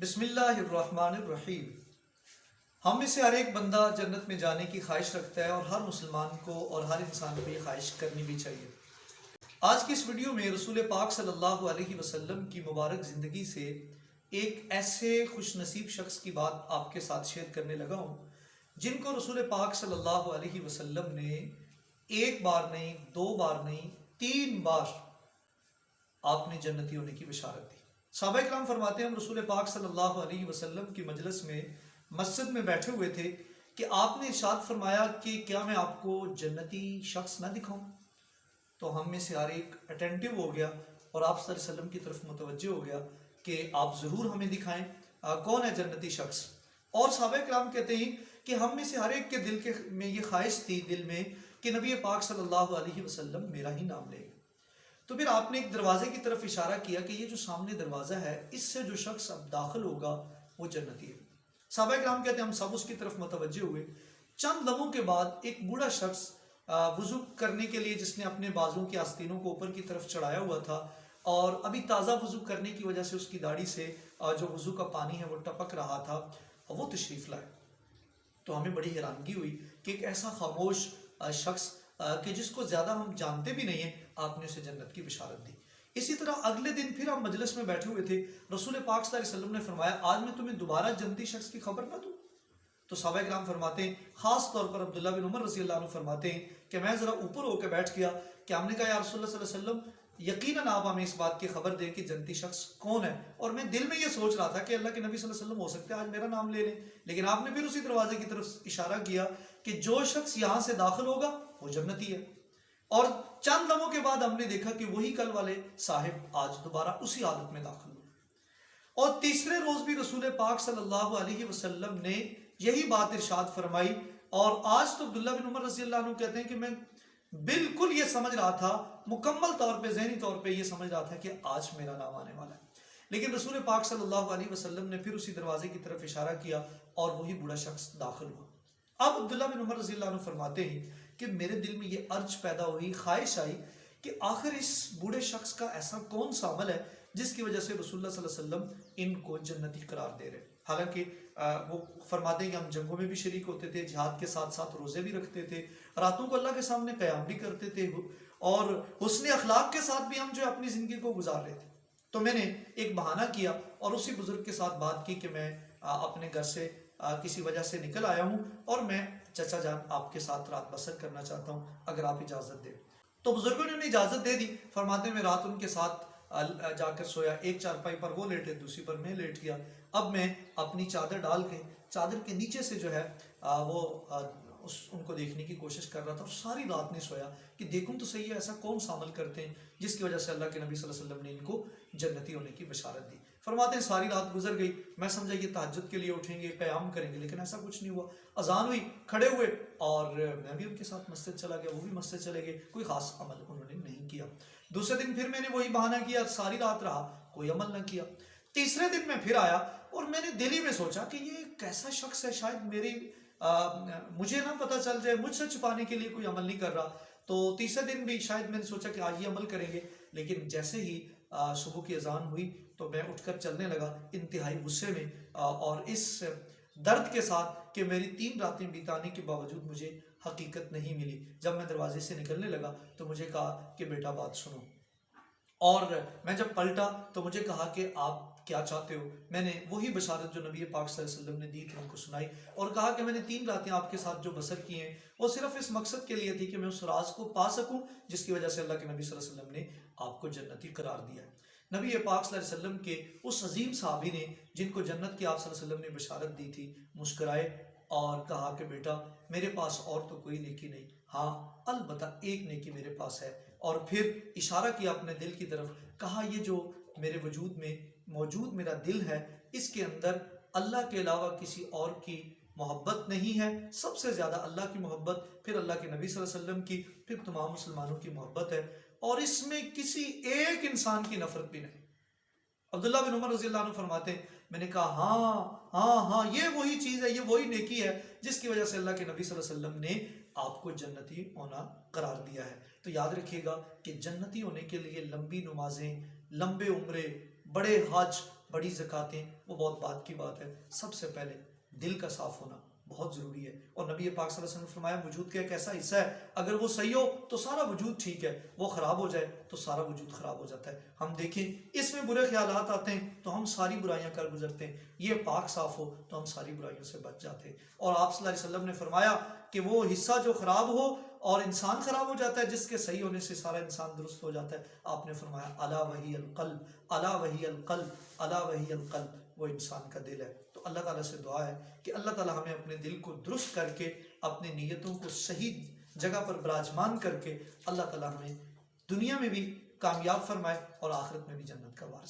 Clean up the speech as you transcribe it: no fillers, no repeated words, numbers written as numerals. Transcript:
بسم اللہ الرحمن الرحیم۔ ہم میں سے ہر ایک بندہ جنت میں جانے کی خواہش رکھتا ہے اور ہر مسلمان کو اور ہر انسان کو یہ خواہش کرنی بھی چاہیے۔ آج کی اس ویڈیو میں رسول پاک صلی اللہ علیہ وسلم کی مبارک زندگی سے ایک ایسے خوش نصیب شخص کی بات آپ کے ساتھ شیئر کرنے لگا ہوں جن کو رسول پاک صلی اللہ علیہ وسلم نے ایک بار نہیں، دو بار نہیں، 3 بار آپ نے جنتی ہونے کی بشارت دی۔ صحابہ کرام فرماتے ہیں ہم رسول پاک صلی اللہ علیہ وسلم کی مجلس میں مسجد میں بیٹھے ہوئے تھے کہ آپ نے ارشاد فرمایا کہ کیا میں آپ کو جنتی شخص نہ دکھاؤں؟ تو ہم میں سے ہر ایک اٹینٹیو ہو گیا اور آپ صلی اللہ علیہ وسلم کی طرف متوجہ ہو گیا کہ آپ ضرور ہمیں دکھائیں کون ہے جنتی شخص۔ اور صحابہ کرام کہتے ہیں کہ ہم میں سے ہر ایک کے دل میں یہ خواہش تھی دل میں کہ نبی پاک صلی اللہ علیہ وسلم میرا ہی نام لے۔ تو پھر آپ نے ایک دروازے کی طرف اشارہ کیا کہ یہ جو سامنے دروازہ ہے اس سے جو شخص اب داخل ہوگا وہ جنتی ہے۔ صحابہ کرام کہتے ہیں ہم سب اس کی طرف متوجہ ہوئے۔ چند لمحوں کے بعد ایک بوڑھا شخص وضو کرنے کے لیے جس نے اپنے بازوں کے آستینوں کو اوپر کی طرف چڑھایا ہوا تھا اور ابھی تازہ وضو کرنے کی وجہ سے اس کی داڑھی سے جو وضو کا پانی ہے وہ ٹپک رہا تھا، وہ تشریف لائے۔ تو ہمیں بڑی حیرانگی ہوئی کہ ایک ایسا خاموش شخص کہ جس کو زیادہ ہم جانتے بھی نہیں ہیں آپ نے اسے جنت کی بشارت دی۔ اسی طرح اگلے دن پھر ہم مجلس میں بیٹھے ہوئے تھے، رسول پاک صلی اللہ علیہ وسلم نے فرمایا آج میں تمہیں دوبارہ جنتی شخص کی خبر نہ دوں؟ تو صحابہ کرام فرماتے ہیں خاص طور پر عبداللہ بن عمر رضی اللہ عنہ فرماتے ہیں کہ میں ذرا اوپر ہو کے بیٹھ گیا کہ ہم نے کہا یا رسول اللہ صلی اللہ علیہ وسلم یقیناً آپ ہمیں اس بات کی خبر دیں کہ جنتی شخص کون ہے۔ اور میں دل میں یہ سوچ رہا تھا کہ اللہ کے نبی صلی اللہ علیہ وسلم ہو سکتے ہیں آج میرا نام لے لیں، لیکن آپ نے پھر اسی دروازے کی طرف اشارہ کیا کہ جو شخص یہاں سے داخل ہوگا وہ جنتی ہے۔ اور چند لمحوں کے بعد ہم نے دیکھا کہ وہی کل والے صاحب آج دوبارہ اسی عادت میں داخل ہوئے۔ اور تیسرے روز بھی رسول پاک صلی اللہ علیہ وسلم نے یہی بات ارشاد فرمائی۔ اور آج تو عبداللہ بن عمر رضی اللہ عنہ کہتے ہیں کہ میں بالکل یہ سمجھ رہا تھا، مکمل طور پہ ذہنی طور پہ یہ سمجھ رہا تھا کہ آج میرا نام آنے والا ہے، لیکن رسول پاک صلی اللہ علیہ وسلم نے پھر اسی دروازے کی طرف اشارہ کیا اور وہی بوڑھا شخص داخل ہوا۔ اب عبداللہ بن عمر رضی اللہ عنہ فرماتے ہیں کہ میرے دل میں یہ ارج پیدا ہوئی، خواہش آئی کہ آخر اس بوڑھے شخص کا ایسا کون سا عمل ہے جس کی وجہ سے رسول اللہ صلی اللہ علیہ وسلم ان کو جنتی قرار دے رہے۔ حالانکہ وہ فرماتے ہیں کہ ہم جنگوں میں بھی شریک ہوتے تھے، جہاد کے ساتھ ساتھ روزے بھی رکھتے تھے، راتوں کو اللہ کے سامنے قیام بھی کرتے تھے اور حسن اخلاق کے ساتھ بھی ہم جو اپنی زندگی کو گزار رہے تھے۔ تو میں نے ایک بہانہ کیا اور اسی بزرگ کے ساتھ بات کی کہ میں اپنے گھر سے کسی وجہ سے نکل آیا ہوں اور میں چچا جان آپ کے ساتھ رات بسر کرنا چاہتا ہوں، اگر آپ اجازت دیں۔ تو بزرگوں نے انہیں اجازت دے دی۔ فرماتے ہیں میں رات ان کے ساتھ جا کر سویا، ایک چارپائی پر وہ لیٹے، دوسری پر میں لیٹ گیا۔ اب میں اپنی چادر ڈال کے چادر کے نیچے سے جو ہے وہ ان کو دیکھنے کی کوشش کر رہا تھا اور ساری رات نہیں سویا کہ دیکھوں تو صحیح ہے ایسا کون سا عمل کرتے ہیں جس کی وجہ سے اللہ کے نبی صلی اللہ علیہ وسلم نے ان کو جنتی ہونے کی بشارت دی۔ فرماتے ہیں ساری رات گزر گئی، میں سمجھا یہ تہجد کے لیے اٹھیں گے، قیام کریں گے، لیکن ایسا کچھ نہیں ہوا۔ اذان ہوئی، کھڑے ہوئے اور میں بھی ان کے ساتھ مسجد چلا گیا، وہ بھی مسجد چلے گئے، کوئی خاص عمل انہوں نے نہیں کیا۔ دوسرے دن پھر میں نے وہی بہانہ کیا، ساری رات رہا، کوئی عمل نہ کیا۔ تیسرے دن میں پھر آیا اور میں نے دل ہی میں سوچا کہ یہ کیسا شخص ہے، شاید مجھے نہ پتہ چل جائے، مجھ سے چھپانے کے لیے کوئی عمل نہیں کر رہا۔ تو تیسرے دن بھی شاید میں نے سوچا کہ آج یہ عمل کریں گے، لیکن جیسے ہی صبح کی اذان ہوئی تو میں اٹھ کر چلنے لگا انتہائی غصے میں اور اس درد کے ساتھ کہ میری 3 راتیں بیتانے کے باوجود مجھے حقیقت نہیں ملی۔ جب میں دروازے سے نکلنے لگا تو مجھے کہا کہ بیٹا بات سنو، اور میں جب پلٹا تو مجھے کہا کہ آپ کیا چاہتے ہو؟ میں نے وہی بشارت جو نبی پاک صلی اللہ علیہ وسلم نے دی تھی ان کو سنائی اور کہا کہ میں نے 3 راتیں آپ کے ساتھ جو بسر کی ہیں وہ صرف اس مقصد کے لیے تھی کہ میں اس راز کو پا سکوں جس کی وجہ سے اللہ کے نبی صلی اللہ علیہ وسلم نے آپ کو جنتی قرار دیا ہے۔ نبی پاک صلی اللہ علیہ وسلم کے اس عظیم صحابی نے جن کو جنت کی آپ صلی اللہ علیہ وسلم نے بشارت دی تھی مسکرائے اور کہا کہ بیٹا میرے پاس اور تو کوئی نیکی نہیں، ہاں البتہ ایک نیکی میرے پاس ہے، اور پھر اشارہ کیا اپنے دل کی طرف، کہا یہ جو میرے وجود میں موجود میرا دل ہے اس کے اندر اللہ کے علاوہ کسی اور کی محبت نہیں ہے، سب سے زیادہ اللہ کی محبت، پھر اللہ کے نبی صلی اللہ علیہ وسلم کی، پھر تمام مسلمانوں کی محبت ہے، اور اس میں کسی ایک انسان کی نفرت بھی نہیں۔ عبداللہ بن عمر رضی اللہ عنہ فرماتے ہیں میں نے کہا ہاں یہ وہی چیز ہے، یہ وہی نیکی ہے جس کی وجہ سے اللہ کے نبی صلی اللہ علیہ وسلم نے آپ کو جنتی ہونا قرار دیا ہے۔ تو یاد رکھیے گا کہ جنتی ہونے کے لیے لمبی نمازیں، لمبے عمرے، بڑے حج، بڑی زکاتیں وہ بہت بات کی بات ہے، سب سے پہلے دل کا صاف ہونا بہت ضروری ہے۔ اور نبی پاک صلی اللہ علیہ وسلم نے فرمایا وجود کا ایک ایسا حصہ ہے اگر وہ صحیح ہو تو سارا وجود ٹھیک ہے، وہ خراب ہو جائے تو سارا وجود خراب ہو جاتا ہے۔ ہم دیکھیں اس میں برے خیالات آتے ہیں تو ہم ساری برائیاں کر گزرتے ہیں، یہ پاک صاف ہو تو ہم ساری برائیوں سے بچ جاتے ہیں۔ اور آپ صلی اللہ علیہ وسلم نے فرمایا کہ وہ حصہ جو خراب ہو اور انسان خراب ہو جاتا ہے جس کے صحیح ہونے سے سارا انسان درست ہو جاتا ہے، آپ نے فرمایا الا وہی القلب، الا وہی القلب، الا وہی القلب، وہ انسان کا دل ہے۔ تو اللہ تعالیٰ سے دعا ہے کہ اللہ تعالیٰ ہمیں اپنے دل کو درست کر کے اپنی نیتوں کو صحیح جگہ پر براجمان کر کے اللہ تعالیٰ ہمیں دنیا میں بھی کامیاب فرمائے اور آخرت میں بھی جنت کا وارث